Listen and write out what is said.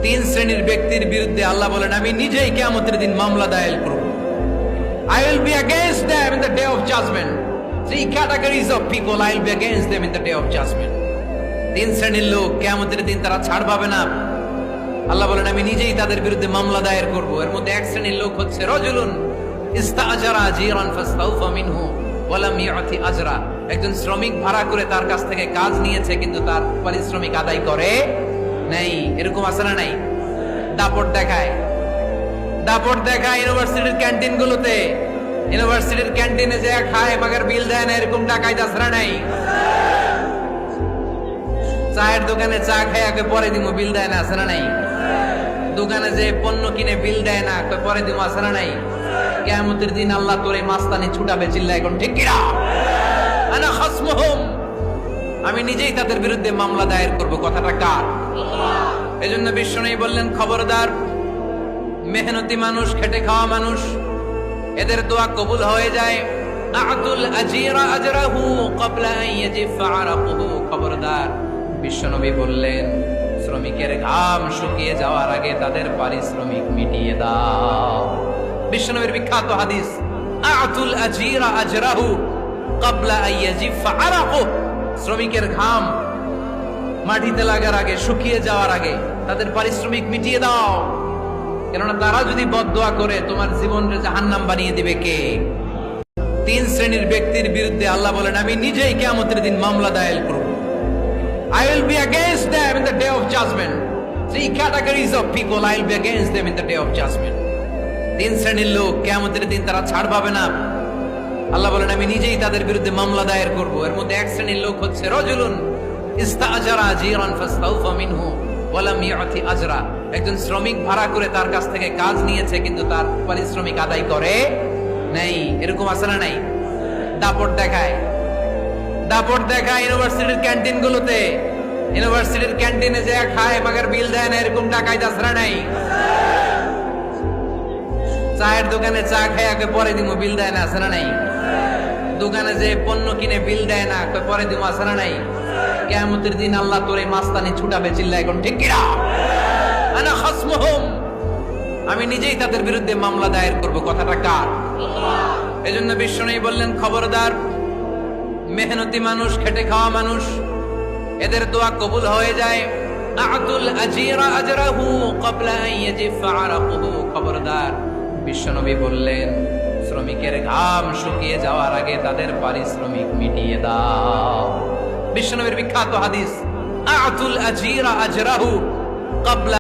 তিন শ্রেণীর ব্যক্তির বিরুদ্ধে আল্লাহ বলেন আমি নিজেই কিয়ামতের দিন মামলা দায়ের করব। I will be against them in the day of judgment. Three categories of people I will be against them in the day of judgment. তিন শ্রেণীর লোক কিয়ামতের দিন তারা ছাড় পাবে না। আল্লাহ বলেন আমি নিজেই তাদের বিরুদ্ধে মামলা দায়ের করব। এর মধ্যে এক শ্রেণীর লোক হচ্ছে রাজুলুন ইস্তাআজারা জিরান ফাস্তাউফা মিনহু ওয়া লাম ইউতি আজরা। একজন শ্রমিক ভাড়া করে তার কাছ থেকে কাজ নিয়েছে কিন্তু তার পারিশ্রমিক আদায় করে নাই। এরকম আছে না নাই? দাপট দেখায় ইউনিভার্সিটির ক্যান্টিন গুলোতে। ইউনিভার্সিটির ক্যান্টিনে যে খায় মাগার বিল দেয় না, এরকম টাকায় দাসরা নাই। চায়ের দোকানে চা খায় পরে দিমু বিল দেয় না, আছে না নাই? দোকানে যে পণ্য কিনে বিল দেয় না, পরে দিমু, আছে না নাই? কিয়ামতের দিন আল্লাহ তোরে মাস্তানি ছুটাবে, চিল্লা এখন ঠিক কিনা? আনা খাসমুহুম, আমি নিজেই তাদের বিরুদ্ধে মামলা দায়ের করব। কথাটা কার? এজন্য বিশ্বনবী বললেন খবরদার, মেহনতি মানুষ, খেটে খাওয়া মানুষ, এদের দোয়া কবুল হয়ে যায়। আতুল আজিরা আজরাহু ক্বাবলা আন ইয়াজিফা আরাকুহু। খবরদার, বিশ্বনবী বললেন শ্রমিকের ঘাম শুকিয়ে যাওয়ার আগে তাদের পারিশ্রমিক মিটিয়ে দাও। বিশ্বনবীর বিখ্যাত হাদিস, আতুল আজিরা আজরাহু ক্বাবলা আন ইয়াজিফা আরাকুহু। শ্রমিকের ঘাম মাটিতে লাগার আগে, শুকিয়ে যাওয়ার আগে তাদের পারিশ্রমিক মিটিয়ে দাও। কেননা তারা যদি বদদোয়া করে তোমার জীবনকে জাহান্নাম বানিয়ে দিবে কে? তিন শ্রেণীর ব্যক্তির বিরুদ্ধে আল্লাহ বলেন আমি নিজেই কিয়ামতের দিন মামলা দায়ের করব। I will be against them in the day of judgment. Three categories of people I will be against them in the day of judgment. তিন শ্রেণীর লোক কিয়ামতের দিন তারা ছাড় পাবে না। আল্লাহ বলেন আমি নিজেই তাদের বিরুদ্ধে মামলা দায়ের করব। এর মধ্যে এক শ্রেণীর লোক হচ্ছে রাজুলুন ইস্তাআজারা জিরান ফাস্তাউফা মিনহু ওয়া লাম ইউতি আজরা। একজন শ্রমিক ভাড়া করে তার কাছ থেকে কাজ নিয়েছে কিন্তু তার পারিশ্রমিক আদায় করে নাই। এরকম আছে না নাই? দাপট দেখায় ইউনিভার্সিটির ক্যান্টিন গুলোতে। ইউনিভার্সিটির ক্যান্টিনে যে খায় মাগার বিল দেয় না, এরকম টাকায় দাসরা নাই। চায়ের দোকানে চা খায় পরে দিমু, বিল দেয় না, আছে না নাই? দোকানে যে পণ্য কিনে বিল দেয় না, পরে দিমু, আছে না নাই? কিয়ামতের দিন আল্লাহ তোরে মাস্তানি ছুটাবে, চিল্লা এখন ঠিক কিনা? আনা খাসমুহুম, আমি নিজেই তাদের বিরুদ্ধে মামলা দায়ের করব। কথাটা কার? এজন্য বিশ্বনবী বললেন খবরদার, মেহনতি মানুষ, খেটে খাওয়া মানুষ, এদের দোয়া কবুল হয়ে যায়। আতুল আজিরা আজরাহু ক্বাবলা আন ইয়াজিফা আরাকুহু। খবরদার, বিশ্বনবী বললেন শ্রমিকের ঘাম শুকিয়ে যাওয়ার আগে তাদের পারিশ্রমিক মিটিয়ে দাও। বিশ্বনবীর বিখ্যাত হাদিস, আতুল আজিরা আজরাহু ক্বাবলা